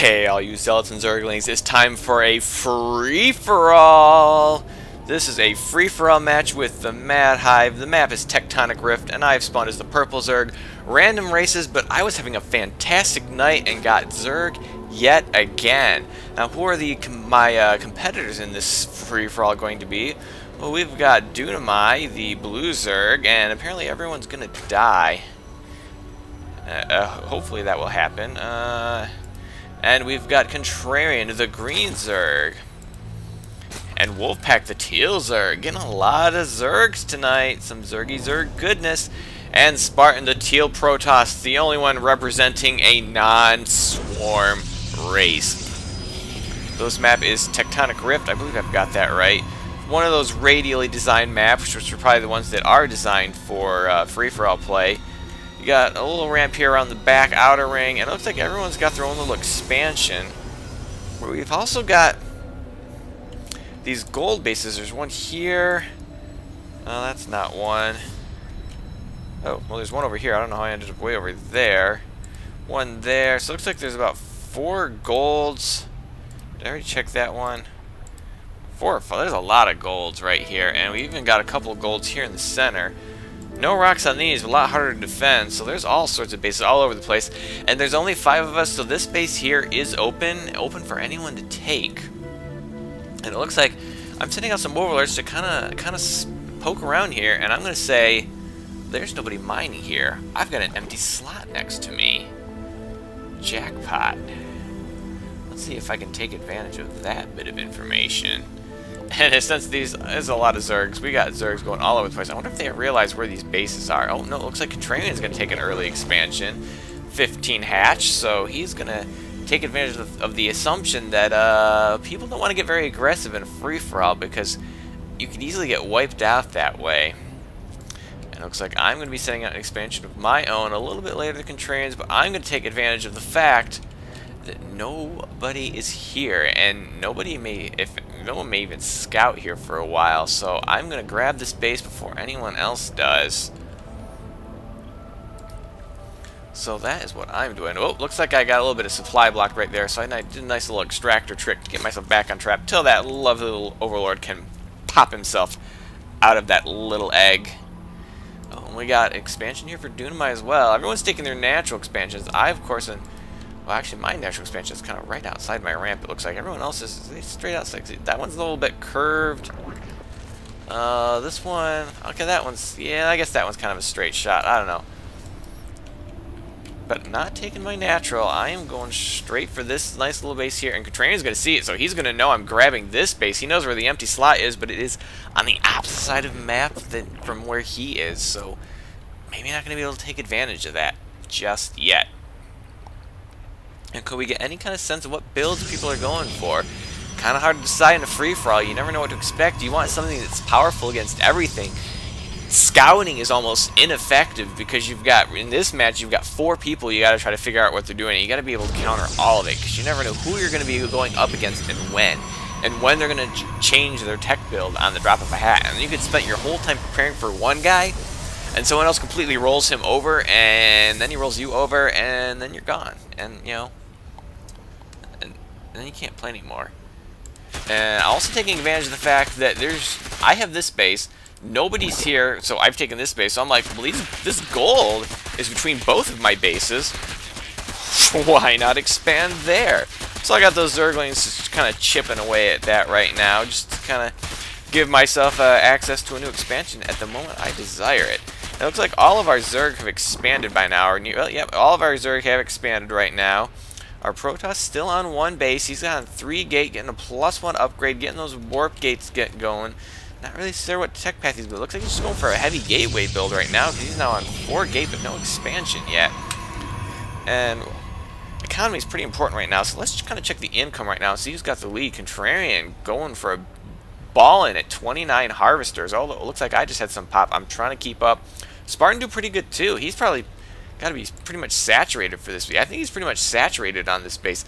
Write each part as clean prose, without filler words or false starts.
Hey, all you zealots and zerglings, it's time for a free-for-all! This is a free-for-all match with the Mad Hive. The map is Tectonic Rift, and I've spawned as the purple zerg. Random races, but I was having a fantastic night and got zerg yet again. Now, who are my competitors in this free-for-all going to be? Well, we've got Dunamai, the blue zerg, and apparently everyone's gonna die. Hopefully that will happen. And we've got Contrarian, the green zerg. And Wolfpack, the teal zerg. Getting a lot of zergs tonight. Some zergy zerg goodness. And Spartan, the teal Protoss, the only one representing a non-swarm race. This map is Tectonic Rift. I believe I've got that right. One of those radially designed maps, which are probably the ones that are designed for free-for-all play. You got a little ramp here around the back outer ring, and it looks like everyone's got their own little expansion. Where we've also got these gold bases. There's one here. Oh, that's not one. Oh, well, there's one over here. I don't know how I ended up way over there. One there. So it looks like there's about 4 golds. Did I already check that one? 4 or 5. There's a lot of golds right here, and we even got a couple of golds here in the center. No rocks on these, but a lot harder to defend, so there's all sorts of bases all over the place. And there's only 5 of us, so this base here is open for anyone to take. And it looks like I'm sending out some overlords to kind of poke around here, and I'm going to say there's nobody mining here. I've got an empty slot next to me. Jackpot. Let's see if I can take advantage of that bit of information. And since there's a lot of zergs, we got zergs going all over the place. I wonder if they realize where these bases are. Oh no, it looks like Contrarian's going to take an early expansion. 15 hatch, so he's going to take advantage of the assumption that people don't want to get very aggressive in a free-for-all because you could easily get wiped out that way. And it looks like I'm going to be setting out an expansion of my own a little bit later than Contrarian's, but I'm going to take advantage of the fact that nobody is here, and no one may even scout here for a while, so I'm gonna grab this base before anyone else does. So that is what I'm doing. Oh, looks like I got a little bit of supply blocked right there, so I did a nice little extractor trick to get myself back on track till that lovely little overlord can pop himself out of that little egg. Oh, and we got expansion here for Dunamai as well. Everyone's taking their natural expansions. I, of course, well, actually, my natural expansion is kind of right outside my ramp, it looks like. Everyone else is straight outside. That one's a little bit curved. This one... Okay, that one's... Yeah, I guess that one's kind of a straight shot. I don't know. But not taking my natural. I am going straight for this nice little base here. And Contrarian's going to see it, so he's going to know I'm grabbing this base. He knows where the empty slot is, but it is on the opposite side of the map from where he is. So maybe not going to be able to take advantage of that just yet. And could we get any kind of sense of what builds people are going for? Kind of hard to decide in a free-for-all. You never know what to expect. Do you want something that's powerful against everything? Scouting is almost ineffective because you've got, in this match, you've got 4 people you got to try to figure out what they're doing. And you got to be able to counter all of it because you never know who you're going to be going up against and when they're going to change their tech build on the drop of a hat. And you could spend your whole time preparing for one guy, and someone else completely rolls him over, and then he rolls you over, and then you're gone. And, you know, and then you can't play anymore. And also taking advantage of the fact that I have this base, nobody's here, so I've taken this base, so I'm like, well, this gold is between both of my bases. Why not expand there? So I got those zerglings just kind of chipping away at that right now, just to kind of give myself access to a new expansion at the moment I desire it. It looks like all of our zerg have expanded by now. Well, yep, all of our zerg have expanded right now. Our Protoss still on 1 base. He's got 3 gate, getting a +1 upgrade, getting those warp gates going. Not really sure what tech path he's doing. Looks like he's just going for a heavy gateway build right now because he's now on 4 gate but no expansion yet. And economy is pretty important right now, so let's just kind of check the income right now. See who's got the lead. Contrarian going for a ball-in at 29 harvesters. Although it looks like I just had some pop. I'm trying to keep up. Spartan do pretty good too. He's probably got to be pretty much saturated for this. I think he's pretty much saturated on this base.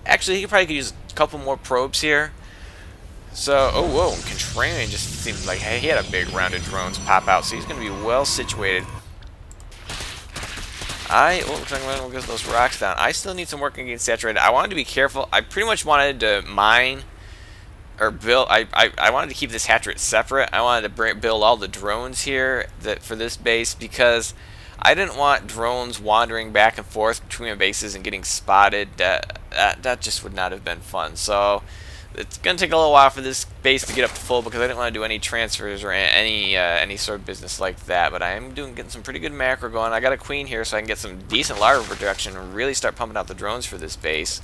Actually, he probably could use a couple more probes here. So, oh, whoa, Contrarian just seemed like, hey, he had a big round of drones pop out, so he's going to be well situated. looks like I'm going to get those rocks down. I still need some work against saturated. I wanted to be careful. I pretty much wanted to mine or build. I wanted to keep this hatchery separate. I wanted to build all the drones here for this base because I didn't want drones wandering back and forth between my bases and getting spotted. That just would not have been fun. So it's going to take a little while for this base to get up to full because I didn't want to do any transfers or any sort of business like that. But I am getting some pretty good macro going. I got a queen here so I can get some decent larva production and really start pumping out the drones for this base.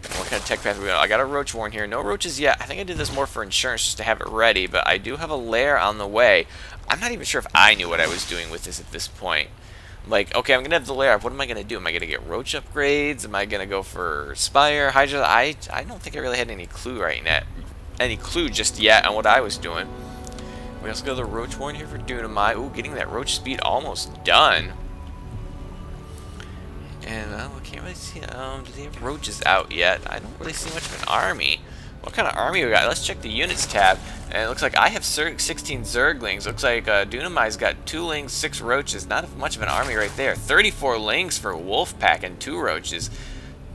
And what kind of tech path we got? I got a roach warren here. No roaches yet. I think I did this more for insurance just to have it ready. But I do have a lair on the way. I'm not even sure if I knew what I was doing with this at this point. Like, okay, I'm going to have the lair up. What am I going to do? Am I going to get roach upgrades? Am I going to go for spire, hydra? I don't think I really had any clue just yet on what I was doing. We also got the roach warren here for Dunamai. Ooh, getting that roach speed almost done. And I can't really see, do they have roaches out yet? I don't really see much of an army. What kind of army we got? Let's check the units tab. And it looks like I have 16 zerglings. Looks like Dunamai's got 2 lings, 6 roaches. Not much of an army right there. 34 lings for Wolfpack and 2 roaches.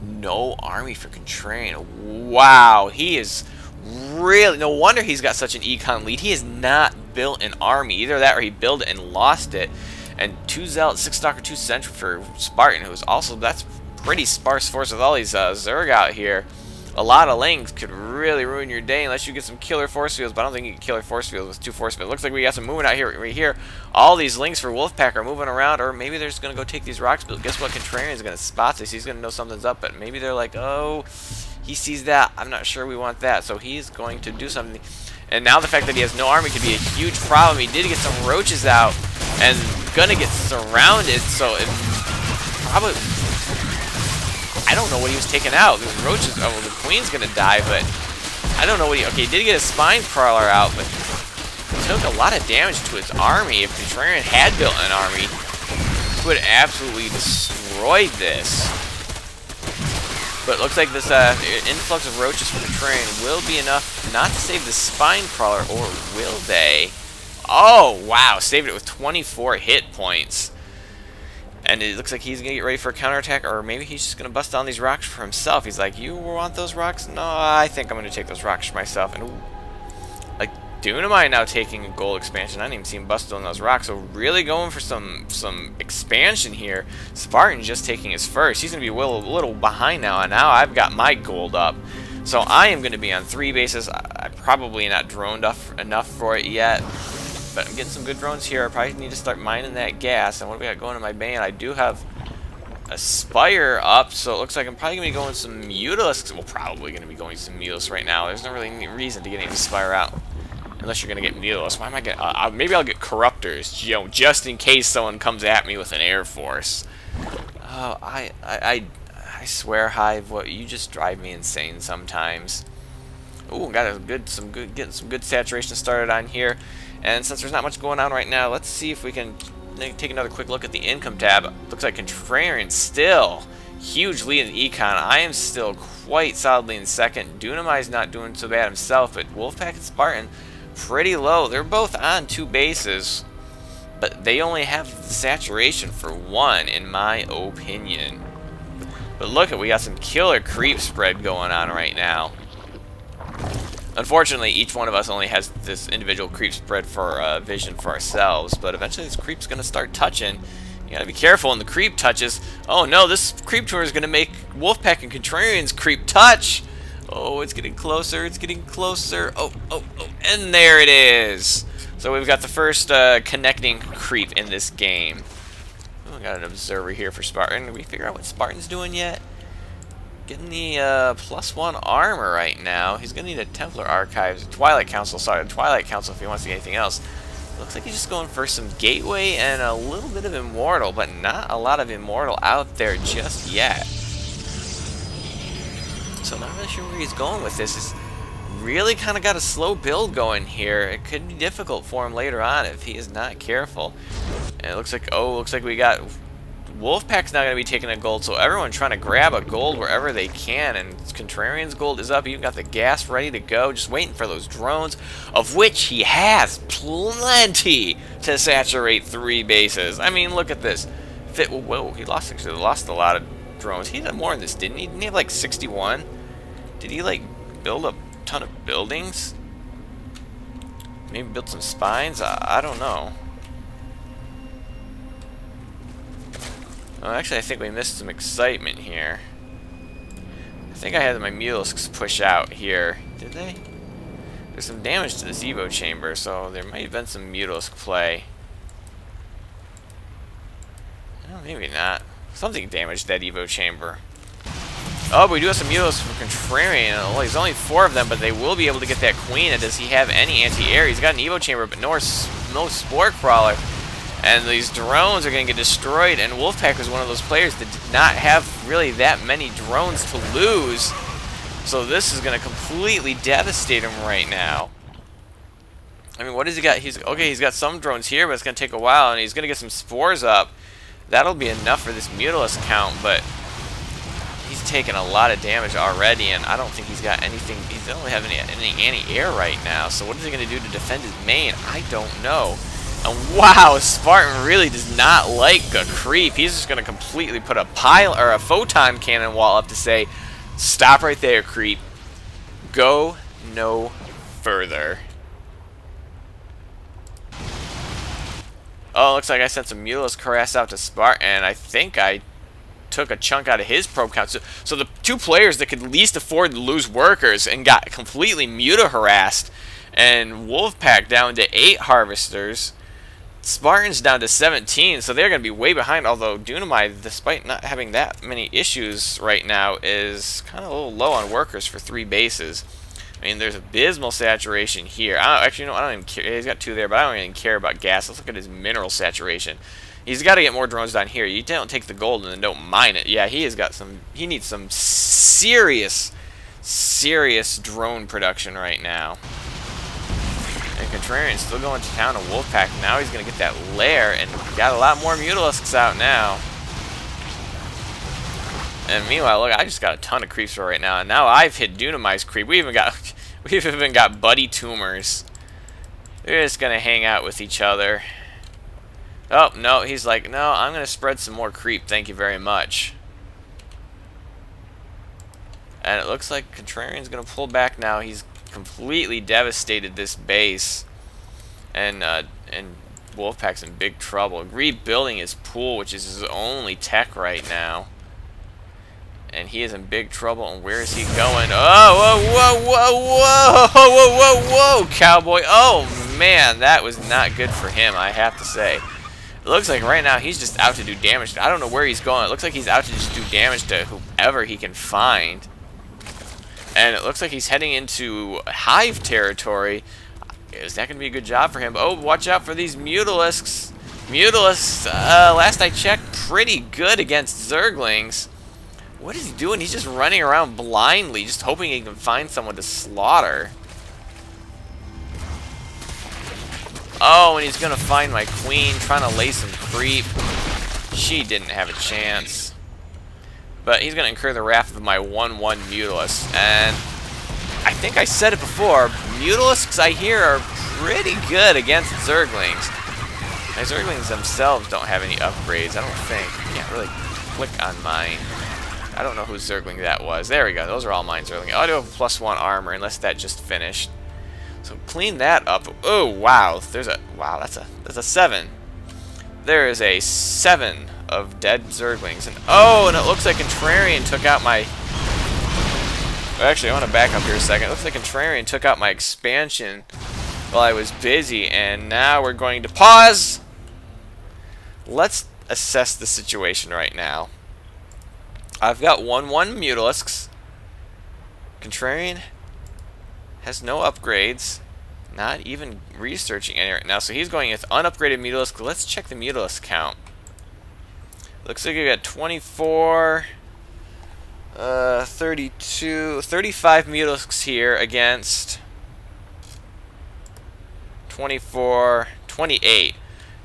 No army for Contrarian. Wow, he is really... No wonder he's got such an econ lead. He has not built an army. Either that or he built it and lost it. And 2 zealot, 6 stalker, 2 sentry for Spartan, who's also... That's pretty sparse force with all these Zerg out here. A lot of lings could really ruin your day unless you get some killer force fields, but I don't think you can killer force fields with 2 force fields. Looks like we got some movement out here right here. All these lings for Wolfpack are moving around, or maybe they're just going to go take these rocks. But guess what? Contrarian's going to spot this. He's going to know something's up, but maybe they're like, oh, he sees that. I'm not sure we want that, so he's going to do something. And now the fact that he has no army could be a huge problem. He did get some roaches out and going to get surrounded, so it probably... I don't know what he was taking out. The roaches, oh, well, the queen's gonna die, but I don't know what he... Okay, he did get a spine crawler out, but he took a lot of damage to his army. If Contrarian had built an army, he would have absolutely destroyed this. But it looks like this influx of roaches from Contrarian will be enough not to save the spine crawler, or will they? Oh, wow, saved it with 24 hit points. And it looks like he's going to get ready for a counterattack, or maybe he's just going to bust down these rocks for himself. He's like, you want those rocks? No, I think I'm going to take those rocks for myself. And, ooh, like, Dunamai now taking a gold expansion. I didn't even see him bust on those rocks. So really going for some expansion here. Spartan just taking his first. He's going to be a little behind now, and now I've got my gold up. So I am going to be on 3 bases. I'm probably not droned enough for it yet. But I'm getting some good drones here. I probably need to start mining that gas. And what do we got going in my band? I do have a spire up, so it looks like I'm probably going to be going some Mutalisk. Well, probably going to be going some Mutalisk right now. There's not really any reason to get any spire out. Unless you're going to get Mutalisk. Why am I getting... maybe I'll get Corruptors, you know, just in case someone comes at me with an Air Force. Oh, I swear, Hive, what you just drive me insane sometimes. Ooh, getting some good saturation started on here. And since there's not much going on right now, let's see if we can take another quick look at the income tab. Looks like Contrarian still huge lead in econ. I am still quite solidly in second. Dunamai's not doing so bad himself, but Wolfpack and Spartan pretty low. They're both on 2 bases, but they only have the saturation for 1, in my opinion. But look at, we got some killer creep spread going on right now. Unfortunately, each one of us only has this individual creep spread for vision for ourselves, but eventually this creep's going to start touching. You gotta be careful when the creep touches. Oh no, this creep tour is going to make Wolfpack and Contrarian's creep touch. Oh, it's getting closer, it's getting closer. Oh, and there it is. So we've got the first connecting creep in this game. Oh, we got an observer here for Spartan. Did we figure out what Spartan's doing yet? Getting the +1 armor right now. He's going to need a Templar Archives, Twilight Council, sorry, Twilight Council if he wants to get anything else. Looks like he's just going for some Gateway and a little bit of Immortal, but not a lot of Immortal out there just yet. So I'm not really sure where he's going with this. He's really kind of got a slow build going here. It could be difficult for him later on if he is not careful. And it looks like, oh, looks like we got... Wolfpack's not going to be taking a gold, so everyone's trying to grab a gold wherever they can, and Contrarian's gold is up. You've got the gas ready to go, just waiting for those drones, of which he has plenty to saturate 3 bases. I mean, look at this. Whoa, he actually lost a lot of drones. He had more than this, didn't he? Didn't he have like 61? Did he like build a ton of buildings? Maybe build some spines? I don't know. Well, actually, I think we missed some excitement here. I think I had my Mulisks push out here. Did they? There's some damage to the Evo chamber, so there might have been some Mutalisk play. Well, maybe not. Something damaged that Evo chamber. Oh, but we do have some Mutalisks for Contrarian. Well, there's only 4 of them, but they will be able to get that Queen. And does he have any anti-air? He's got an Evo chamber, but no Spore Crawler. And these drones are going to get destroyed. And Wolfpack was one of those players that did not have really that many drones to lose. So this is going to completely devastate him right now. I mean, what has he got? He's got some drones here, but it's going to take a while. And he's going to get some spores up. That'll be enough for this Mutalisk count, but he's taken a lot of damage already, and I don't think he's got anything. He doesn't really have any anti-air right now, so what is he going to do to defend his main? I don't know. And wow, Spartan really does not like a creep. He's just going to completely put a photon cannon wall up to say, stop right there, creep. Go no further. Oh, looks like I sent some Mutalisk harass out to Spartan, and I think I took a chunk out of his probe count. So the 2 players that could least afford to lose workers and got completely harassed, and Wolfpack down to 8 harvesters. Spartan's down to 17, so they're going to be way behind, although Dunamai, despite not having that many issues right now, is kind of a little low on workers for 3 bases. I mean, there's abysmal saturation here. Actually, no, I don't even care. He's got 2 there, but I don't even care about gas. Let's look at his mineral saturation. He's got to get more drones down here. You don't take the gold and then don't mine it. Yeah, he has got some. He needs some serious drone production right now. And Contrarian's still going to town on Wolfpack. Now he's going to get that lair, and got a lot more Mutalisks out now. And meanwhile, look, I just got a ton of creeps right now, and now I've hit Dunamai's creep. We've even got buddy tumors. They're just gonna hang out with each other. Oh no, he's like, no, I'm gonna spread some more creep. Thank you very much. And it looks like Contrarian's gonna pull back now. He's completely devastated this base, and Wolfpack's in big trouble. Rebuilding his pool, which is his only tech right now. And he is in big trouble. And where is he going? Oh, whoa, whoa, whoa, whoa, whoa, whoa, whoa, cowboy. Oh, man, that was not good for him, I have to say. It looks like right now he's just out to do damage. I don't know where he's going. It looks like he's out to just do damage to whoever he can find. And it looks like he's heading into hive territory. Is that going to be a good job for him? Oh, watch out for these Mutalisks. Mutalisks, last I checked, pretty good against Zerglings. What is he doing? He's just running around blindly, just hoping he can find someone to slaughter. Oh, and he's going to find my queen, trying to lay some creep. She didn't have a chance. But he's going to incur the wrath of my 1-1 Mutalisk. And I think I said it before, Mutalisks, I hear, are pretty good against Zerglings. My Zerglings themselves don't have any upgrades, I don't think. I can't really click on mine. I don't know whose Zergling that was. There we go. Those are all mine Zergling. Oh, I do have a +1 armor, unless that just finished. So clean that up. Oh wow, that's a 7. There is a 7 of dead Zerglings, and oh, and it looks like Contrarian took out my. Actually, I want to back up here a second. It looks like Contrarian took out my expansion while I was busy, and now we're going to pause. Let's assess the situation right now. I've got 1-1 Mutalisks. Contrarian has no upgrades. Not even researching any right now. So he's going with unupgraded Mutalisk. Let's check the Mutalisk count. Looks like we got 24, 32, 35 Mutalisks here against 24, 28.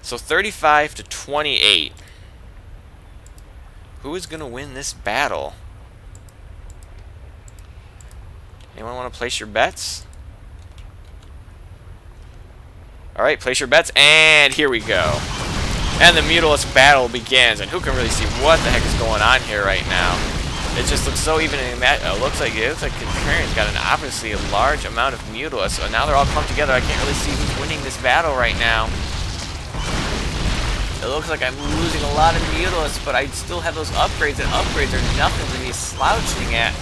So 35 to 28. Who is going to win this battle? Anyone want to place your bets? Alright, place your bets, and here we go. And the Mutalisk battle begins, and who can really see what the heck is going on here right now? It just looks so even. It looks like Contrarian's got obviously a large amount of Mutalisks, so now they're all clumped together. I can't really see who's winning this battle right now. It looks like I'm losing a lot of Mutalisks, but I still have those upgrades, and upgrades are nothing to be slouching at.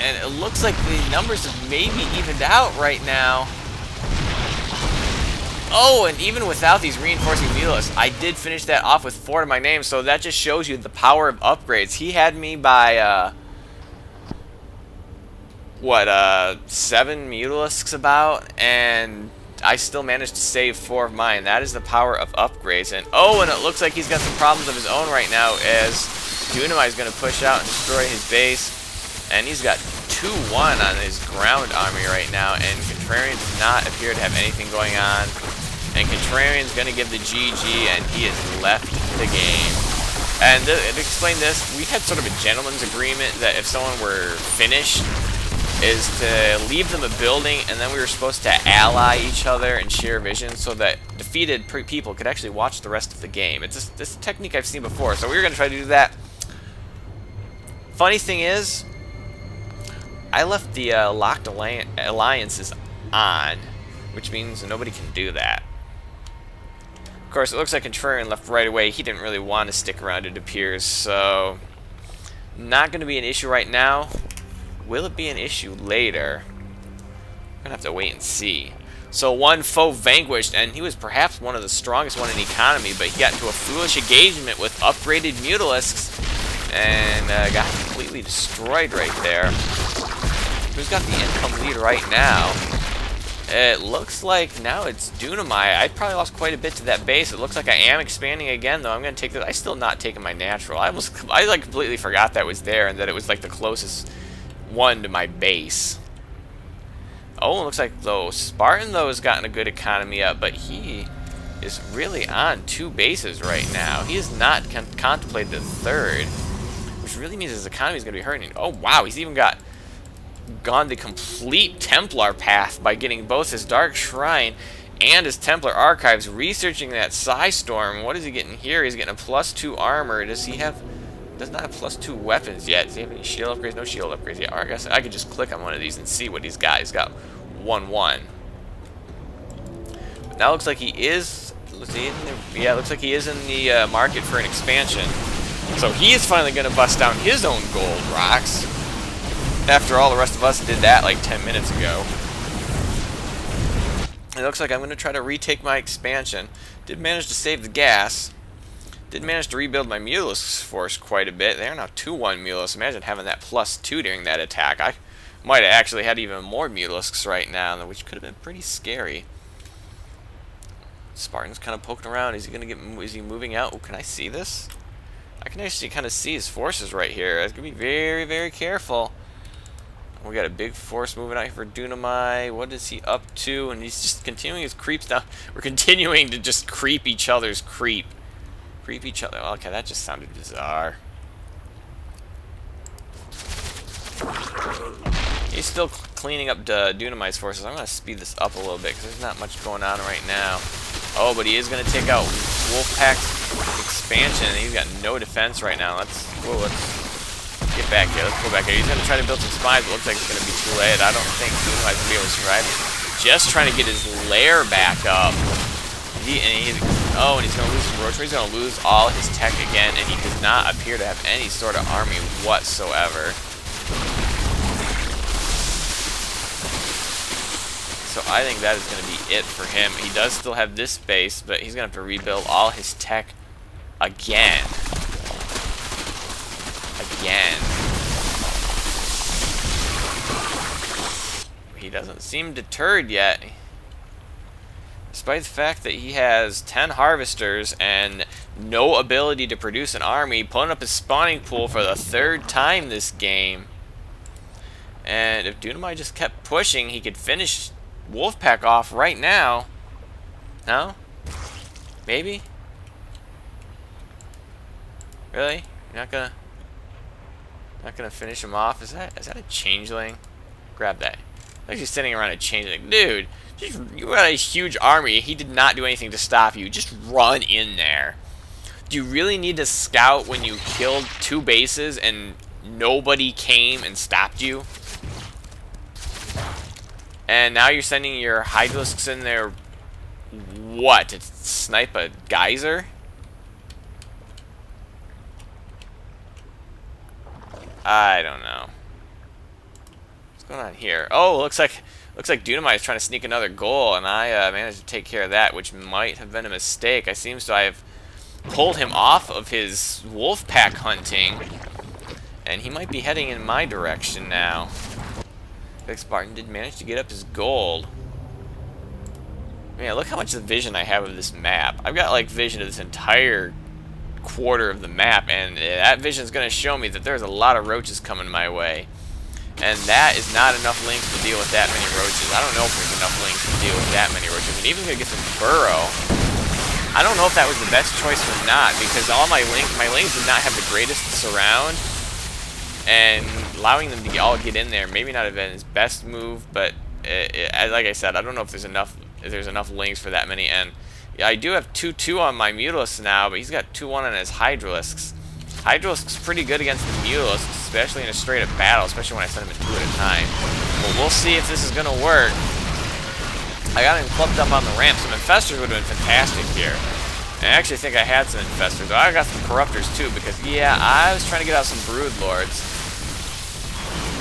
And it looks like the numbers have maybe evened out right now. Oh, and even without these reinforcing Mutalisks, I did finish that off with 4 to my name, so that just shows you the power of upgrades. He had me by, 7 Mutalisks about, and I still managed to save 4 of mine. That is the power of upgrades. And oh, and it looks like he's got some problems of his own right now, as Dunamai is going to push out and destroy his base. And he's got 2-1 on his ground army right now, and Contrarian does not appear to have anything going on. And Contrarian's going to give the GG, and he has left the game. And to explain this, we had sort of a gentleman's agreement that if someone were finished, is to leave them a building, and then we were supposed to ally each other and share vision so that defeated people could actually watch the rest of the game. It's this technique I've seen before, so we were going to try to do that. Funny thing is, I left the locked alliances on, which means nobody can do that. Of course, it looks like Contrarian left right away. He didn't really want to stick around, it appears, so not going to be an issue right now. Will it be an issue later? I'm going to have to wait and see. So one foe vanquished, and he was perhaps one of the strongest one in the economy, but he got into a foolish engagement with upgraded Mutalisks and got completely destroyed right there. Who's got the income lead right now? It looks like now it's Dunamai. I probably lost quite a bit to that base. It looks like I am expanding again, though. I'm going to take that. I still not taking my natural. I like completely forgot that was there and that it was like the closest one to my base. Oh, it looks like though Spartan though has gotten a good economy up, but he is really on 2 bases right now. He has not contemplated the 3rd, which really means his economy is going to be hurting. Oh wow, he's even gone the complete Templar path by getting both his Dark Shrine and his Templar Archives, researching that Psystorm. What is he getting here? He's getting a +2 armor. Does he have... does not have +2 weapons yet. Does he have any shield upgrades? No shield upgrades yet. Alright, I guess I could just click on one of these and see what he's got. He's got 1-1. But now it looks like he is... yeah, it looks like he is in the market for an expansion. So he is finally going to bust down his own gold rocks, after all the rest of us did that like 10 minutes ago. It looks like I'm going to try to retake my expansion. Did manage to save the gas. Did manage to rebuild my Mutalisk force quite a bit. They are now 2-1 Mutalisks. Imagine having that +2 during that attack. I might have actually had even more Mutalisks right now, which could have been pretty scary. Spartan's kind of poking around. Is he going to get... is he moving out? Oh, can I see this? I can actually kind of see his forces right here. I have to be very, very careful. We got a big force moving out here for Dunamai. What is he up to? And he's just continuing his creeps down. We're continuing to just creep each other's creep. Creep each other. Okay, that just sounded bizarre. He's still cleaning up Dunamai's forces. I'm going to speed this up a little bit because there's not much going on right now. Oh, but he is going to take out Wolfpack's expansion. And he's got no defense right now. Let's get back here. Let's go back here. He's going to try to build some spies, but it looks like it's going to be too late. I don't think Dunamai's going to be able to survive. Just trying to get his lair back up. And he's going to lose his roach. He's going to lose all his tech again, and he does not appear to have any sort of army whatsoever. So I think that is going to be it for him. He does still have this base, but he's going to have to rebuild all his tech again. He doesn't seem deterred yet, despite the fact that he has 10 harvesters and no ability to produce an army, pulling up his spawning pool for the 3rd time this game. And if Dunamai just kept pushing, he could finish Wolfpack off right now. No? Maybe? Really? You're not gonna finish him off? Is that a changeling? Grab that. Like he's sitting around a chain like, dude, you got a huge army. He did not do anything to stop you. Just run in there. Do you really need to scout when you killed 2 bases and nobody came and stopped you? And now you're sending your Hydralisks in there, what, to snipe a geyser? I don't know. What's going on here? Oh, looks like Dunamite is trying to sneak another goal, and I managed to take care of that, which might have been a mistake. I seems to have pulled him off of his wolf pack hunting, and he might be heading in my direction now. Big Spartan did manage to get up his gold. Man, look how much vision I have of this map. I've got like vision of this entire quarter of the map, and that vision is going to show me that there's a lot of roaches coming my way. And that is not enough links to deal with that many roaches. I don't know if there's enough links to deal with that many roaches. And even going to get some burrow. I don't know if that was the best choice or not, because all my lanes did not have the greatest surround. And allowing them to all get in there maybe not have been his best move, but like I said, I don't know if there's enough links for that many. And yeah, I do have 2-2 on my Mutalisks now, but he's got 2-1 on his Hydralisks. Hydralisk's pretty good against the Mutalisks, especially in a straight-up battle, especially when I send him in 2 at a time. But we'll see if this is going to work. I got him clubbed up on the ramp. Some Infestors would have been fantastic here. And I actually think I had some Infestors. I got some Corruptors too, because, yeah, I was trying to get out some Broodlords.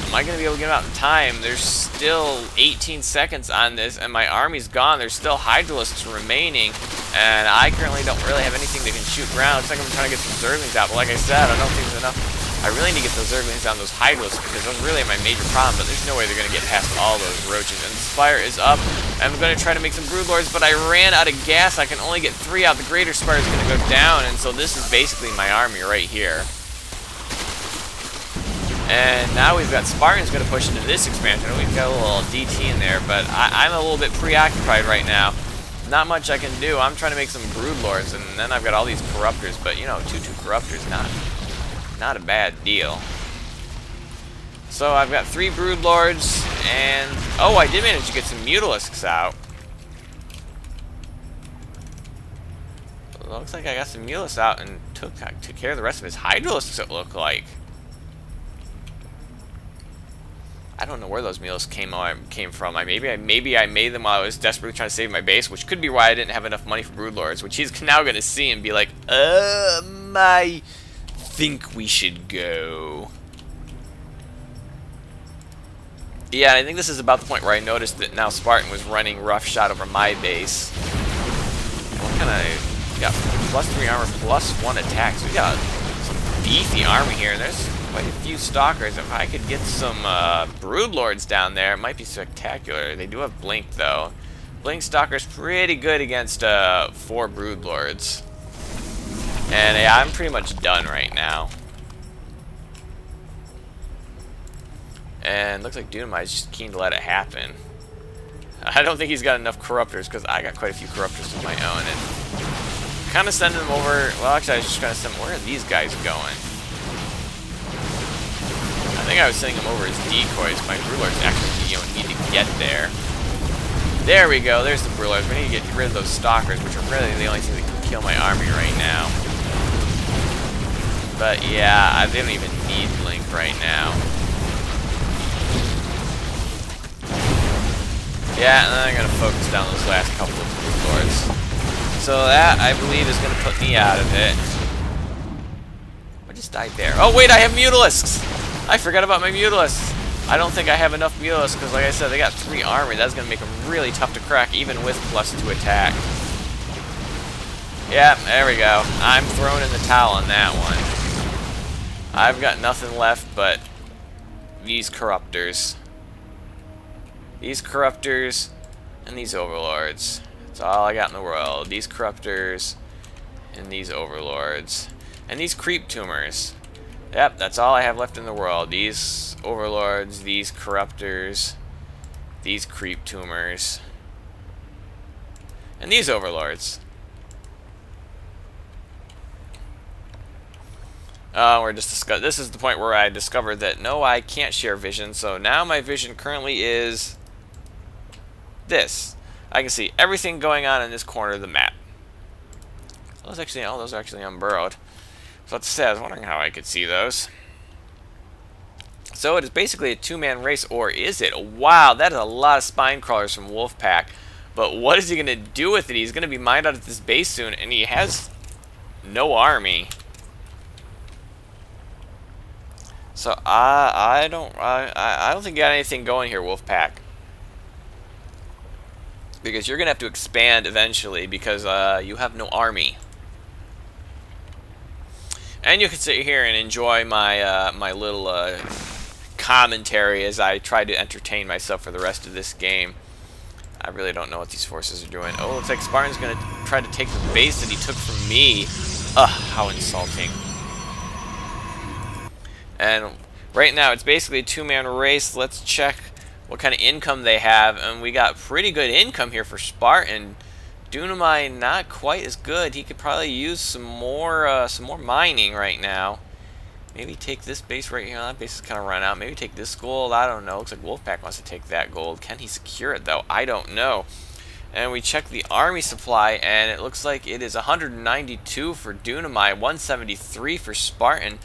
Am I going to be able to get them out in time? There's still 18 seconds on this, and my army's gone. There's still Hydralisks remaining, and I currently don't really have anything that can shoot ground. Looks like I'm trying to get some Zerglings out, but like I said, I don't think there's enough. I really need to get those Zerglings on those Hydralisks, because those really are my major problem, but there's no way they're going to get past all those roaches. And the Spire is up. I'm going to try to make some Broodlords, but I ran out of gas. I can only get 3 out. The Greater Spire is going to go down, and so this is basically my army right here. And now we've got Spartans going to push into this expansion. We've got a little DT in there, but I'm a little bit preoccupied right now. Not much I can do. I'm trying to make some Broodlords, and then I've got all these Corruptors, but you know, 2-2 Corruptors, not a bad deal. So I've got 3 Broodlords, and oh, I did manage to get some Mutalisks out. Looks like I got some Mutalisks out and took care of the rest of his Hydralisks, it looked like. I don't know where those meals came from. Maybe I made them while I was desperately trying to save my base, which could be why I didn't have enough money for Broodlords, which he's now going to see and be like, I think we should go. Yeah, and I think this is about the point where I noticed that now Spartan was running roughshod over my base. What kind of... got +3 armor, +1 attack, so we got some beefy armor here, and there's quite a few Stalkers. If I could get some Broodlords down there, it might be spectacular. They do have Blink, though. Blink Stalker's pretty good against 4 Broodlords. And yeah, I'm pretty much done right now. And looks like Dunamite's just keen to let it happen. I don't think he's got enough Corruptors, because I got quite a few Corruptors of my own. And kind of sending them over... Well, actually, I was just trying to send them... Where are these guys going? I think I was sending them over as decoys. My Broodlords actually need to get there. There we go. There's the Broodlords. We need to get rid of those Stalkers, which are really the only thing that can kill my army right now. But yeah, they don't even need Blink right now. Yeah, and then I'm going to focus down those last couple of Broodlords. So that, I believe, is going to put me out of it. I just died there. Oh wait, I have Mutalisks! I forgot about my Mutalisks. I don't think I have enough Mutalisks because, like I said, they got 3 armor. That's going to make them really tough to crack, even with +2 attack. Yeah, there we go. I'm throwing in the towel on that one. I've got nothing left but these Corruptors. These Corruptors and these Overlords. That's all I got in the world. These Corruptors and these Overlords. And these Creep Tumors. Yep, that's all I have left in the world. These Overlords, these Corruptors, these Creep Tumors, and these Overlords. We're just discussing. This is the point where I discovered that no, I can't share vision. So now my vision currently is this. I can see everything going on in this corner of the map. Those actually, oh, those are actually unburrowed. So it says, I was wondering how I could see those. So it is basically a two-man race, or is it? Wow, that is a lot of spine crawlers from Wolfpack. But what is he going to do with it? He's going to be mined out at this base soon, and he has no army. So I don't think you got anything going here, Wolfpack. Because you're going to have to expand eventually, because you have no army. And you can sit here and enjoy my my little commentary as I try to entertain myself for the rest of this game. I really don't know what these forces are doing. Oh, looks like Spartan's going to try to take the base that he took from me. Ugh, how insulting. And right now, it's basically a two-man race. Let's check what kind of income they have. And we got pretty good income here for Spartan. Dunamai, not quite as good. He could probably use some more mining right now. Maybe take this base right here. That base is kind of run out. Maybe take this gold. I don't know. Looks like Wolfpack wants to take that gold. Can he secure it, though? I don't know. And we check the army supply, and it looks like it is 192 for Dunamai, 173 for Spartan.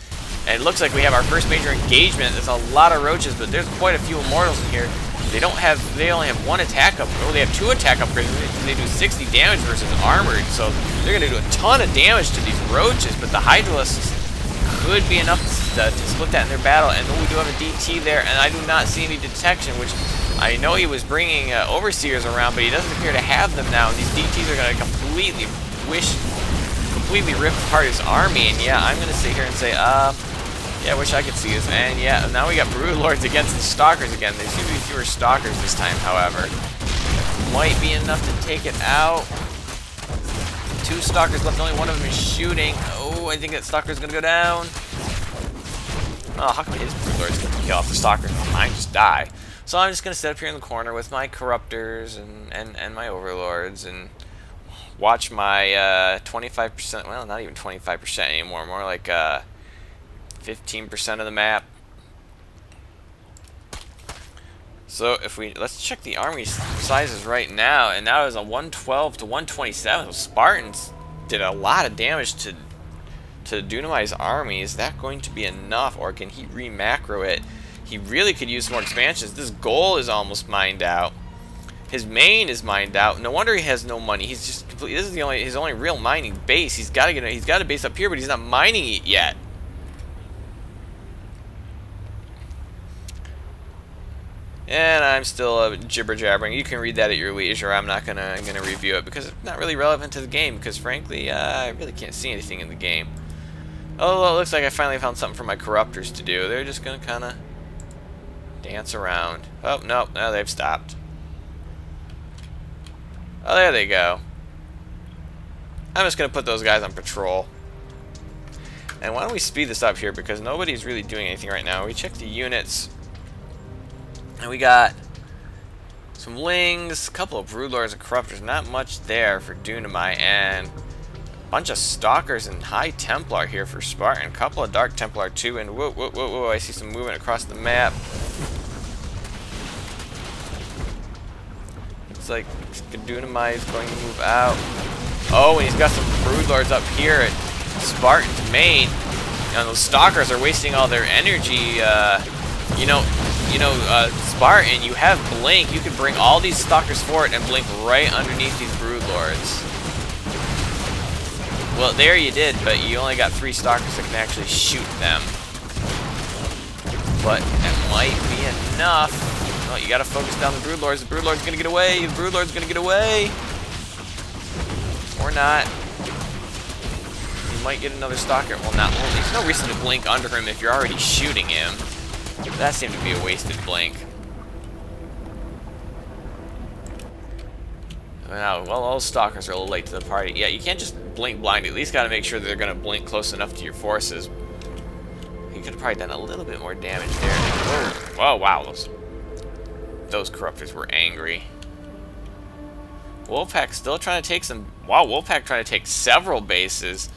And it looks like we have our first major engagement. There's a lot of roaches, but there's quite a few immortals in here. They only have one attack up. Oh, they have two attack upgrades. They do 60 damage versus armored, so they're going to do a ton of damage to these roaches. But the Hydralisks could be enough to split that in their battle. And we do have a DT there, and I do not see any detection, which I know he was bringing overseers around, but he doesn't appear to have them now. And these DTs are going to completely rip apart his army. And yeah, I'm going to sit here and say, yeah, I wish I could see this. And yeah, now we got Broodlords against the Stalkers again. There seem to be fewer Stalkers this time, however. Might be enough to take it out. Two Stalkers left, only one of them is shooting. Oh, I think that Stalker's gonna go down. Oh, how come his Broodlords can kill off the Stalker? Mine just die. So I'm just gonna sit up here in the corner with my Corruptors and my Overlords and watch my 25%, well, not even 25% anymore, more like 15% of the map. So if let's check the army sizes right now, and now is a 112 to 127. So Spartans did a lot of damage to Dunamai's army. Is that going to be enough, or can he re-macro it? He really could use some more expansions. This goal is almost mined out. His main is mined out. No wonder he has no money. He's just completely. This is his only real mining base. He's got a base up here, but he's not mining it yet. And I'm still jibber-jabbering. You can read that at your leisure. I'm not gonna review it because it's not really relevant to the game. Because frankly, I really can't see anything in the game. Oh, it looks like I finally found something for my Corruptors to do. They're just gonna kind of dance around. Oh no, now they've stopped. Oh, there they go. I'm just gonna put those guys on patrol. And why don't we speed this up here because nobody's really doing anything right now. We check the units. And we got some Lings, a couple of Broodlords and Corruptors, not much there for Dunamai, and a bunch of Stalkers and High Templar here for Spartan, a couple of Dark Templar too, and whoa, whoa, whoa, whoa, I see some movement across the map. Looks like Dunamai is going to move out. Oh, and he's got some Broodlords up here at Spartan's main, and those Stalkers are wasting all their energy, Spartan, you have Blink. You could bring all these Stalkers forward and Blink right underneath these Broodlords. Well, there you did, but you only got 3 Stalkers that can actually shoot them. But that might be enough. Oh, you gotta focus down the Broodlords. The Broodlord's gonna get away. The Broodlord's gonna get away. Or not. You might get another Stalker. Well, not. Well, there's no reason to Blink under him if you're already shooting him. That seemed to be a wasted Blink. Well, all those Stalkers are a little late to the party. Yeah, you can't just Blink blind. You at least got to make sure they're going to Blink close enough to your forces. You could have probably done a little bit more damage there. Whoa, wow, those Corruptors were angry. Wolfpack still trying to take some. Wow, Wolfpack trying to take several bases,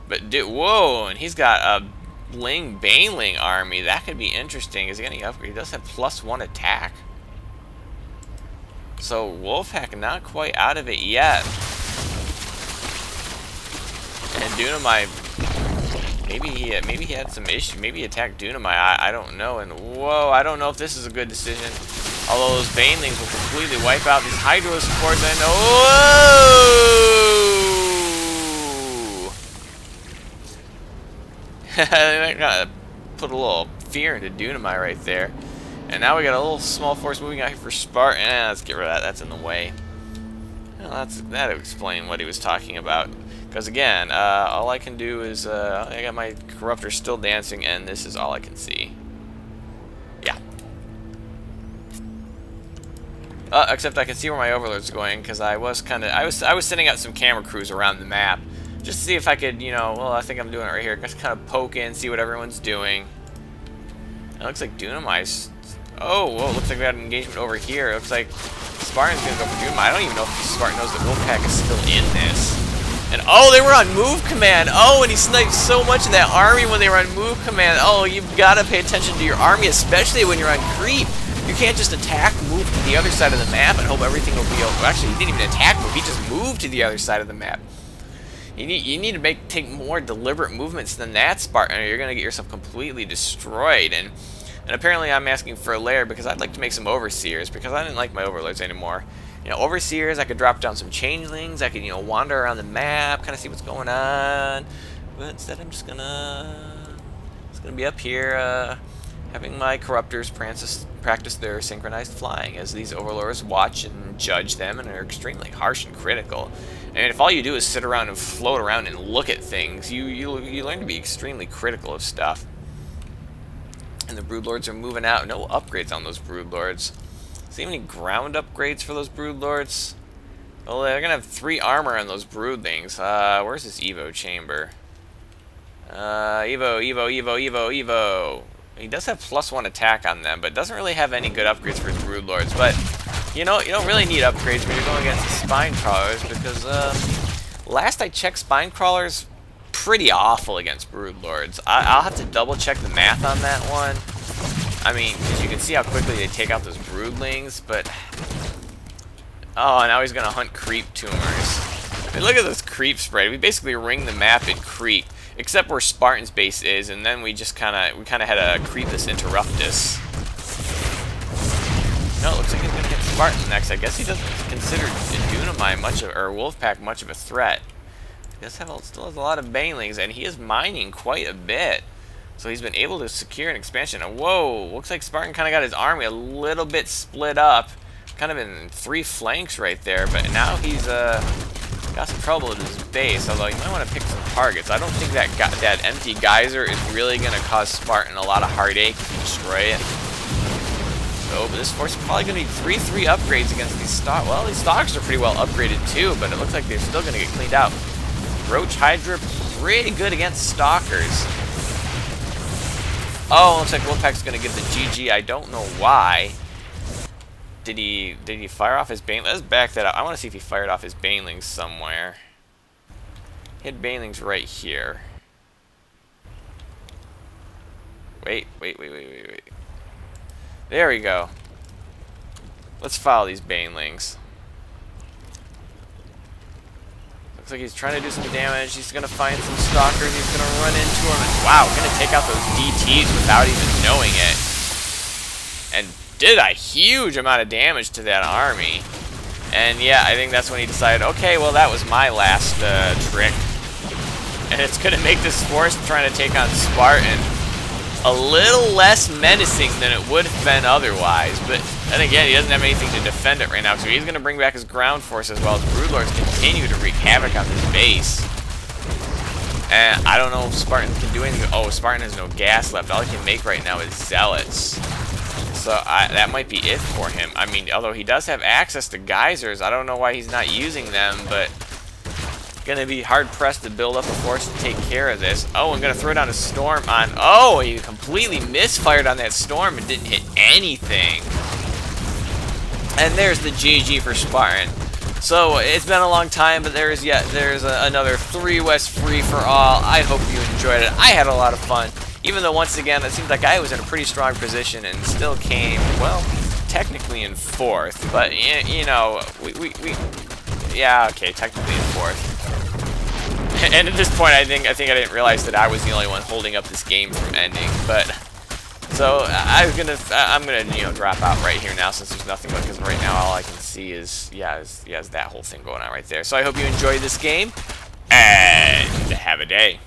but whoa, and he's got a Baneling army. That could be interesting. Is he gonna upgrade? He does have +1 attack. So Wolfpack not quite out of it yet. And Dunamai, maybe he had some issue. Maybe he attacked Dunamai. I don't know. And whoa, I don't know if this is a good decision. Although those Banelings will completely wipe out these Hydro supports. And whoa! I gotta put a little fear into Dunamai right there. And now we got a little small force moving out here for Spartan. Let's get rid of that. That's in the way. Well, that'll explain what he was talking about. Because again, all I can do is I got my Corruptor still dancing, and this is all I can see. Yeah. Except I can see where my Overlord's going, because I was sending out some camera crews around the map just to see if I could, you know, well, I think I'm doing it right here. Just kind of poke in, see what everyone's doing. It looks like Dunamai's. Oh, whoa! Looks like we got an engagement over here. It looks like Spartan's gonna go for Dunamai. I don't even know if Spartan knows that Wolfpack is still in this. And oh, they were on move command. Oh, and he sniped so much of that army when they were on move command. Oh, you've got to pay attention to your army, especially when you're on creep. You can't just attack, move to the other side of the map, and hope everything will be okay. Actually, he didn't even attack move. He just moved to the other side of the map. You need to take more deliberate movements than that, Spartan, or you're gonna get yourself completely destroyed. And apparently, I'm asking for a lair because I'd like to make some Overseers because I didn't like my Overlords anymore. You know, Overseers, I could drop down some Changelings, I could, you know, wander around the map, kind of see what's going on. But instead, I'm just gonna be up here, having my Corruptors practice their synchronized flying as these Overlords watch and judge them and are extremely harsh and critical. And if all you do is sit around and float around and look at things, you learn to be extremely critical of stuff. And the Broodlords are moving out. No upgrades on those Broodlords. See any ground upgrades for those Broodlords? Well, they're gonna have 3 armor on those Broodlings. Where's this Evo chamber? Evo. He does have +1 attack on them, but doesn't really have any good upgrades for his Broodlords. But you know, you don't really need upgrades when you're going against the Spine Crawlers because last I checked, Spine Crawlers pretty awful against Broodlords. I'll have to double check the math on that one. I mean, because you can see how quickly they take out those Broodlings, but oh, now he's gonna hunt creep tumors. I mean, look at this creep spread. We basically ring the map in creep, except where Spartan's base is, and then we just kind of had a Creepus Interruptus. No, it looks like he's gonna hit Spartan next. I guess he doesn't consider Dunamai or Wolfpack much of a threat. He still has a lot of Banelings, and he is mining quite a bit. So he's been able to secure an expansion. And whoa, looks like Spartan kind of got his army a little bit split up. Kind of in 3 flanks right there. But now he's got some trouble with his base. Although you might want to pick some targets. I don't think that empty geyser is really going to cause Spartan a lot of heartache to destroy it. So, but this force is probably going to need 3 upgrades against these stalkers. Well, these stalkers are pretty well upgraded too, but it looks like they're still going to get cleaned out. Roach Hydra, pretty good against stalkers. Oh, looks like Wolfpack's going to get the GG. I don't know why. Did he fire off his Banelings? Let's back that up. I want to see if he fired off his Banelings somewhere. He had Banelings right here. Wait. There we go. Let's follow these Banelings. Looks like he's trying to do some damage. He's going to find some stalkers. He's going to run into them. And wow, going to take out those DTs without even knowing it. And did a huge amount of damage to that army. And yeah, I think that's when he decided, okay, well, that was my last trick. And it's going to make this force trying to take on Spartan a little less menacing than it would have been otherwise. But then again, he doesn't have anything to defend it right now, so he's going to bring back his ground force as well as Broodlords continue to wreak havoc on this base. And I don't know if Spartan can do anything. Oh, Spartan has no gas left. All he can make right now is zealots. So that might be it for him. I mean, although he does have access to geysers, I don't know why he's not using them, but gonna be hard-pressed to build up a force to take care of this. Oh, I'm gonna throw down a storm on... Oh, he completely misfired on that storm and didn't hit anything. And there's the GG for Spartan. So, it's been a long time, but there's another 3 West free-for-all. I hope you enjoyed it. I had a lot of fun. Even though, once again, it seems like I was in a pretty strong position and still came, well, technically in 4th, but you know, yeah, okay, technically in 4th. And at this point, I think I didn't realize that I was the only one holding up this game from ending. But so I'm gonna you know, drop out right here now, since there's nothing but, because right now all I can see is is that whole thing going on right there. So I hope you enjoy this game and have a day.